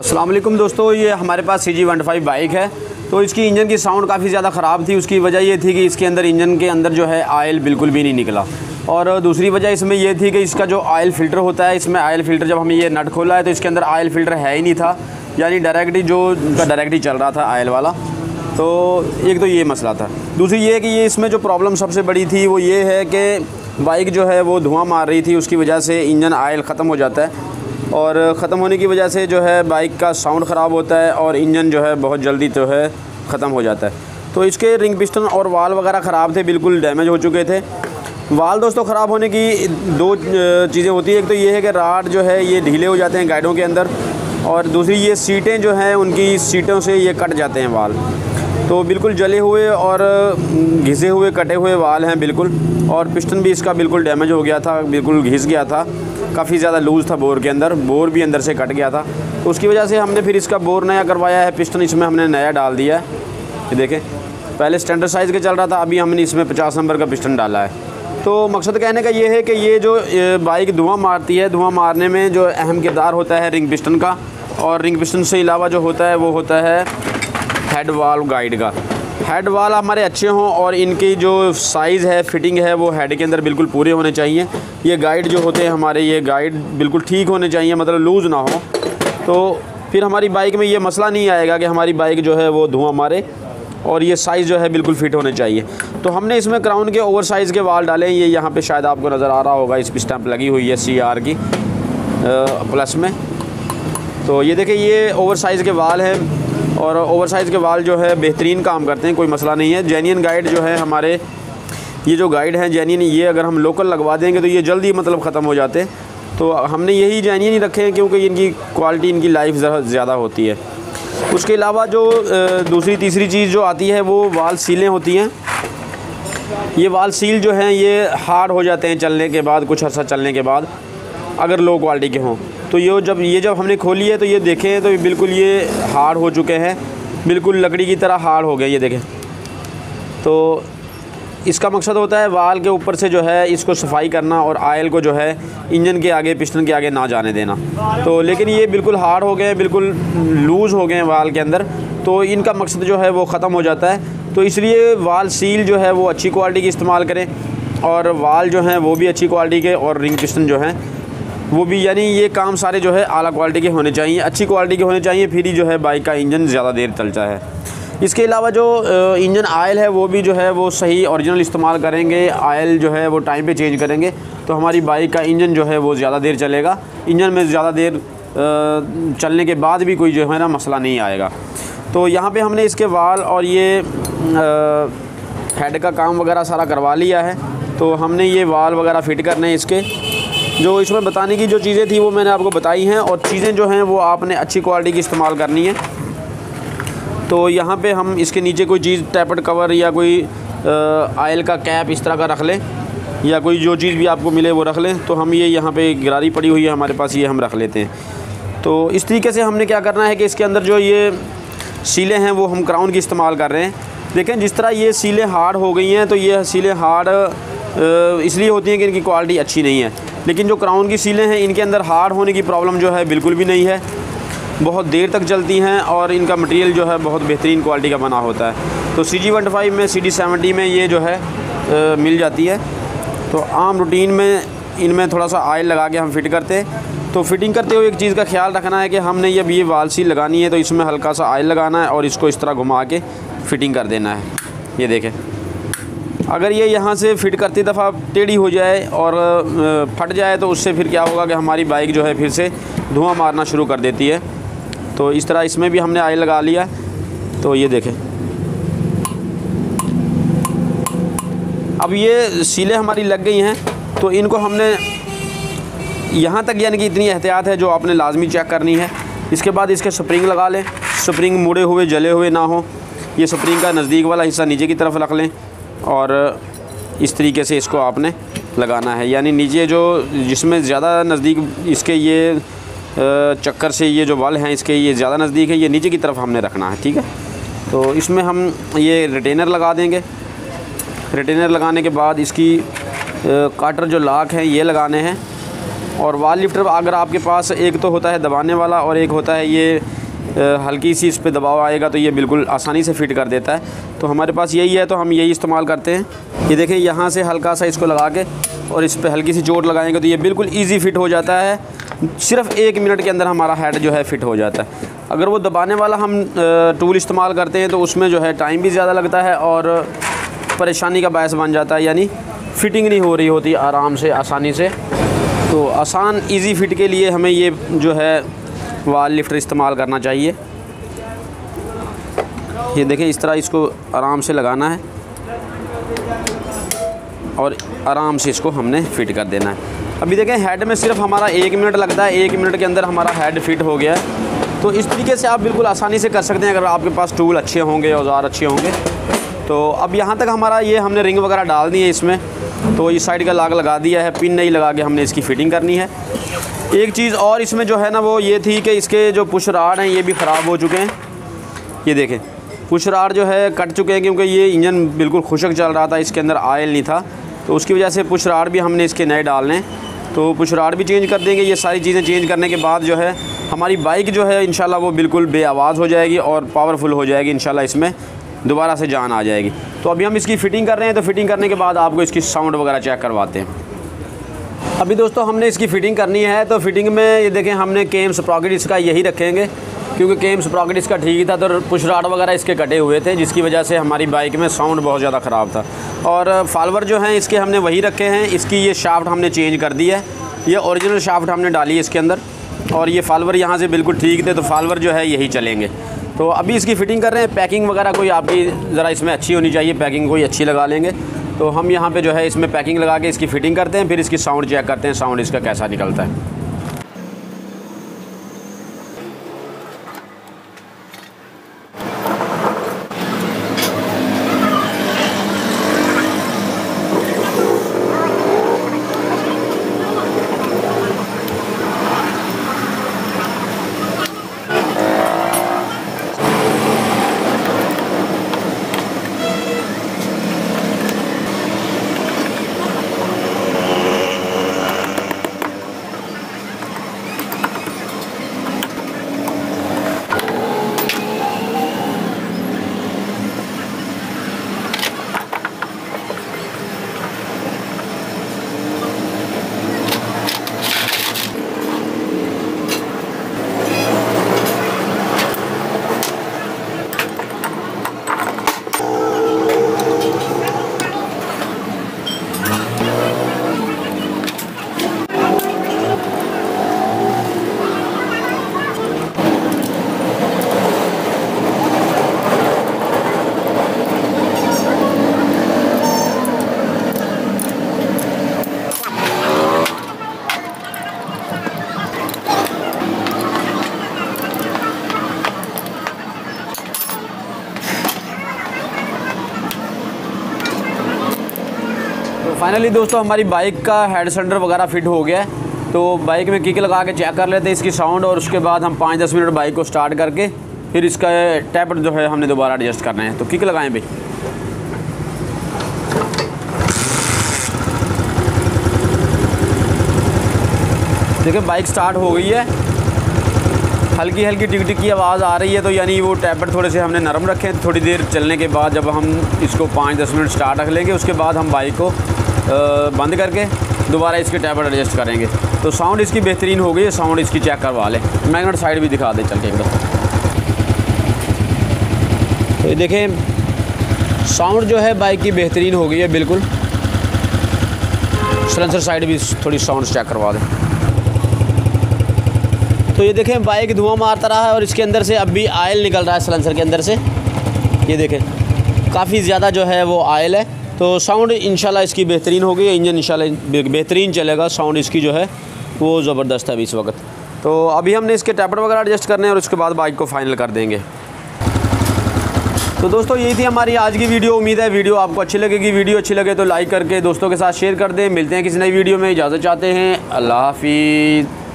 अस्सलाम वालेकुम दोस्तों, ये हमारे पास CG125 बाइक है। तो इसकी इंजन की साउंड काफ़ी ज़्यादा ख़राब थी। उसकी वजह ये थी कि इसके अंदर इंजन के अंदर जो है आयल बिल्कुल भी नहीं निकला, और दूसरी वजह इसमें यह थी कि इसका जो आयल फ़िल्टर होता है, इसमें आयल फ़िल्टर जब हमने ये नट खोला है तो इसके अंदर आयल फ़िल्टर है ही नहीं था, यानी डायरेक्ट ही जो इनका डायरेक्ट ही चल रहा था आयल वाला। तो एक तो ये मसला था। दूसरी ये कि ये इसमें जो प्रॉब्लम सबसे बड़ी थी वो ये है कि बाइक जो है वो धुआं मार रही थी, उसकी वजह से इंजन आयल ख़त्म हो जाता है, और ख़त्म होने की वजह से जो है बाइक का साउंड ख़राब होता है और इंजन जो है बहुत जल्दी जो है ख़त्म हो जाता है। तो इसके रिंग पिस्टन और वाल वगैरह ख़राब थे, बिल्कुल डैमेज हो चुके थे। वाल दोस्तों ख़राब होने की दो चीज़ें होती है। एक तो ये है कि राड जो है ये ढीले हो जाते हैं गाइडों के अंदर, और दूसरी ये सीटें जो हैं उनकी सीटों से ये कट जाते हैं वाल। तो बिल्कुल जले हुए और घिसे हुए कटे हुए वाल हैं बिल्कुल, और पिस्टन भी इसका बिल्कुल डैमेज हो गया था, बिल्कुल घिस गया था, काफ़ी ज़्यादा लूज़ था बोर के अंदर, बोर भी अंदर से कट गया था। तो उसकी वजह से हमने फिर इसका बोर नया करवाया है, पिस्टन इसमें हमने नया डाल दिया है। ये देखें, पहले स्टैंडर्ड साइज़ के चल रहा था, अभी हमने इसमें 50 नंबर का पिस्टन डाला है। तो मकसद कहने का ये है कि ये जो बाइक धुआं मारती है, धुआं मारने में जो अहम किरदार होता है रिंग पिस्टन का, और रिंग पिस्टन से अलावा जो होता है वो होता है हेड वाल गाइड का। हेड वाल हमारे अच्छे हों और इनकी जो साइज़ है, फिटिंग है, वो हेड के अंदर बिल्कुल पूरे होने चाहिए। ये गाइड जो होते हैं हमारे, ये गाइड बिल्कुल ठीक होने चाहिए, मतलब लूज़ ना हो। तो फिर हमारी बाइक में ये मसला नहीं आएगा कि हमारी बाइक जो है वो धुआं मारे, और ये साइज़ जो है बिल्कुल फिट होने चाहिए। तो हमने इसमें क्राउन के ओवर साइज़ के वाल डाले हैं। ये यहाँ पे शायद आपको नज़र आ रहा होगा, इस पर स्टैंप लगी हुई है CR की प्लस में। तो ये देखिए, ये ओवर साइज़ के वाल हैं, और ओवर साइज़ के वाल जो है बेहतरीन काम करते हैं, कोई मसला नहीं है। जेन्युइन गाइड जो है हमारे, ये जो गाइड हैं जेन्युइन, ये अगर हम लोकल लगवा देंगे तो ये जल्दी मतलब ख़त्म हो जाते हैं। तो हमने यही जेन्युइन ही रखे हैं, क्योंकि इनकी क्वालिटी, इनकी लाइफ ज़्यादा होती है। उसके अलावा जो दूसरी तीसरी चीज़ जो आती है वो वाल सीलें होती हैं। ये वाल सील जो हैं ये हार्ड हो जाते हैं चलने के बाद, कुछ अर्सा चलने के बाद, अगर लो क्वालिटी के हों। तो ये जब हमने खोली है तो ये देखें तो बिल्कुल ये हार्ड हो चुके हैं, बिल्कुल लकड़ी की तरह हार्ड हो गए, ये देखें। तो इसका मकसद होता है वाल के ऊपर से जो है इसको सफाई करना, और आयल को जो है इंजन के आगे, पिस्टन के आगे ना जाने देना। तो लेकिन ये बिल्कुल हार्ड हो गए, बिल्कुल लूज़ हो गए हैं वाल के अंदर, तो इनका मकसद जो है वो ख़त्म हो जाता है। तो इसलिए वाल सील जो है वो अच्छी क्वालिटी की इस्तेमाल करें, और वाल जो हैं वो भी अच्छी क्वालिटी के, और रिंग पिस्टन जो हैं वो भी, यानी ये काम सारे जो है आला क्वालिटी के होने चाहिए, अच्छी क्वालिटी के होने चाहिए, फिर ही जो है बाइक का इंजन ज़्यादा देर चलता है। इसके अलावा जो इंजन आयल है वो भी जो है वो सही ओरिजिनल इस्तेमाल करेंगे, आयल जो है वो टाइम पे चेंज करेंगे, तो हमारी बाइक का इंजन जो है वो ज़्यादा देर चलेगा। इंजन में ज़्यादा देर चलने के बाद भी कोई जो है ना मसला नहीं आएगा। तो यहाँ पे हमने इसके वाल और ये हेड का काम वगैरह सारा करवा लिया है। तो हमने ये वाल वगैरह फ़िट करने हैं इसके। जो इसमें बताने की जो चीज़ें थी वो मैंने आपको बताई हैं, और चीज़ें जो हैं वो आपने अच्छी क्वालिटी की इस्तेमाल करनी है। तो यहाँ पे हम इसके नीचे कोई चीज़, टैपर्ड कवर या कोई आयल का कैप इस तरह का रख लें, या कोई जो चीज़ भी आपको मिले वो रख लें। तो हम ये यहाँ पे गिरारी पड़ी हुई है हमारे पास, ये हम रख लेते हैं। तो इस तरीके से हमने क्या करना है कि इसके अंदर जो ये सीलें हैं वो हम क्राउन की इस्तेमाल कर रहे हैं। देखें, जिस तरह ये सीलें हार्ड हो गई हैं, तो ये सीलें हार्ड इसलिए होती हैं कि इनकी क्वालिटी अच्छी नहीं है। लेकिन जो क्राउन की सीलें हैं इनके अंदर हार्ड होने की प्रॉब्लम जो है बिल्कुल भी नहीं है, बहुत देर तक चलती हैं, और इनका मटेरियल जो है बहुत बेहतरीन क्वालिटी का बना होता है। तो CG125 में, CD70 में ये जो है मिल जाती है। तो आम रूटीन में इनमें थोड़ा सा ऑयल लगा के हम फिट करते हैं। तो फिटिंग करते हुए एक चीज़ का ख्याल रखना है कि हमने ये वाल सील लगानी है, तो इसमें हल्का सा ऑयल लगाना है और इसको इस तरह घुमा के फ़िटिंग कर देना है। ये देखें, अगर ये यहाँ से फ़िट करती दफ़ा टेढ़ी हो जाए और फट जाए तो उससे फिर क्या होगा कि हमारी बाइक जो है फिर से धुआं मारना शुरू कर देती है। तो इस तरह इसमें भी हमने ऑयल लगा लिया। तो ये देखें, अब ये सीलें हमारी लग गई हैं, तो इनको हमने यहाँ तक, यानी कि इतनी एहतियात है जो आपने लाजमी चेक करनी है। इसके बाद इसके स्प्रिंग लगा लें, स्प्रिंग मुड़े हुए जले हुए ना हो। ये स्प्रिंग का नज़दीक वाला हिस्सा नीचे की तरफ रख लें, और इस तरीके से इसको आपने लगाना है, यानी नीचे जो जिसमें ज़्यादा नज़दीक इसके ये चक्कर से ये जो वल हैं इसके ये ज़्यादा नज़दीक है, ये नीचे की तरफ हमने रखना है, ठीक है। तो इसमें हम ये रिटेनर लगा देंगे। रिटेनर लगाने के बाद इसकी काटर जो लाक हैं ये लगाने हैं, और वाल लिफ्टर अगर आपके पास एक तो होता है दबाने वाला और एक होता है ये हल्की सी इस पे दबाव आएगा तो ये बिल्कुल आसानी से फ़िट कर देता है। तो हमारे पास यही है तो हम यही इस्तेमाल करते हैं। ये देखें यहाँ से हल्का सा इसको लगा के और इस पे हल्की सी चोट लगाएंगे तो ये बिल्कुल ईज़ी फ़िट हो जाता है। सिर्फ़ 1 मिनट के अंदर हमारा हेड जो है फ़िट हो जाता है। अगर वो दबाने वाला हम टूल इस्तेमाल करते हैं तो उसमें जो है टाइम भी ज़्यादा लगता है और परेशानी का बायस बन जाता है, यानी फ़िटिंग नहीं हो रही होती आराम से आसानी से। तो आसान ईज़ी फ़िट के लिए हमें ये जो है वाल लिफ्टर इस्तेमाल करना चाहिए। ये देखें इस तरह इसको आराम से लगाना है और आराम से इसको हमने फ़िट कर देना है। अभी देखें हेड में सिर्फ हमारा 1 मिनट लगता है, 1 मिनट के अंदर हमारा हेड फ़िट हो गया है। तो इस तरीके से आप बिल्कुल आसानी से कर सकते हैं अगर आपके पास टूल अच्छे होंगे, औजार अच्छे होंगे। तो अब यहाँ तक हमारा ये हमने रिंग वगैरह डाल दी है इसमें, तो इस साइड का लाग लगा दिया है, पिन नहीं लगा के हमने इसकी फ़िटिंग करनी है। एक चीज़ और इसमें जो है ना वो ये थी कि इसके जो पुश राड हैं ये भी ख़राब हो चुके हैं। ये देखें पुश राड जो है कट चुके हैं क्योंकि ये इंजन बिल्कुल खुशक चल रहा था, इसके अंदर ऑयल नहीं था, तो उसकी वजह से पुश राड भी हमने इसके नए डालने हैं। तो पुश राड भी चेंज कर देंगे। ये सारी चीज़ें चेंज करने के बाद जो है हमारी बाइक जो है इंशाल्लाह वो बिल्कुल बेआवाज़ हो जाएगी और पावरफुल हो जाएगी। इंशाल्लाह इसमें दोबारा से जान आ जाएगी। तो अभी हम इसकी फ़िटिंग कर रहे हैं, तो फ़िटिंग करने के बाद आपको इसकी साउंड वगैरह चेक करवाते हैं। अभी दोस्तों हमने इसकी फ़िटिंग करनी है। तो फ़िटिंग में ये देखें हमने केम स्प्रॉकेट इसका यही रखेंगे क्योंकि केम स्प्रॉकेट इसका ठीक ही था, तो पुश राड वगैरह इसके कटे हुए थे जिसकी वजह से हमारी बाइक में साउंड बहुत ज़्यादा ख़राब था। और फॉलोवर जो हैं इसके हमने वही रखे हैं। इसकी ये शाफ्ट हमने चेंज कर दी है, ये ओरिजिनल शाफ्ट हमने डाली है इसके अंदर, और ये फॉलोवर यहाँ से बिल्कुल ठीक थे तो फॉलोवर जो है यही चलेंगे। तो अभी इसकी फ़िटिंग कर रहे हैं। पैकिंग वगैरह कोई आपकी ज़रा इसमें अच्छी होनी चाहिए, पैकिंग कोई अच्छी लगा लेंगे। तो हम यहाँ पे जो है इसमें पैकिंग लगा के इसकी फ़िटिंग करते हैं, फिर इसकी साउंड चेक करते हैं, साउंड इसका कैसा निकलता है। फाइनली दोस्तों हमारी बाइक का हेड सेंटर वगैरह फ़िट हो गया है। तो बाइक में किक लगा के चेक कर लेते हैं इसकी साउंड, और उसके बाद हम 5-10 मिनट बाइक को स्टार्ट करके फिर इसका टैपर जो है हमने दोबारा एडजस्ट करना है। तो किक लगाएं भाई। देखिए बाइक स्टार्ट हो गई है, हल्की हल्की टिक टिक की आवाज़ आ रही है, तो यानी वो टैपर थोड़े से हमने नरम रखे हैं। थोड़ी देर चलने के बाद जब हम इसको 5-10 मिनट स्टार्ट रख लेंगे उसके बाद हम बाइक को बंद करके दोबारा इसके टैपर एडजस्ट करेंगे। तो साउंड इसकी बेहतरीन हो गई है, साउंड इसकी चेक करवा लें। मैग्नेट साइड भी दिखा दें चल के एकदम। तो ये देखें साउंड जो है बाइक की बेहतरीन हो गई है बिल्कुल। साइलेंसर साइड भी थोड़ी साउंड चेक करवा दें। तो ये देखें बाइक धुआं मारता रहा है और इसके अंदर से अब भी ऑयल निकल रहा है साइलेंसर के अंदर से। ये देखें काफ़ी ज़्यादा जो है वो ऑयल है। तो साउंड इंशाल्लाह इसकी बेहतरीन हो गई है, इंजन इंशाल्लाह बेहतरीन चलेगा। साउंड इसकी जो है वो ज़बरदस्त है अभी इस वक्त। तो अभी हमने इसके टैपर वगैरह एडजस्ट करने हैं और उसके बाद बाइक को फाइनल कर देंगे। तो दोस्तों यही थी हमारी आज की वीडियो। उम्मीद है वीडियो आपको अच्छी लगेगी। वीडियो अच्छी लगे तो लाइक करके दोस्तों के साथ शेयर कर दें। मिलते हैं किसी नई वीडियो में, इजाज़त चाहते हैं। अल्लाह हाफिज़।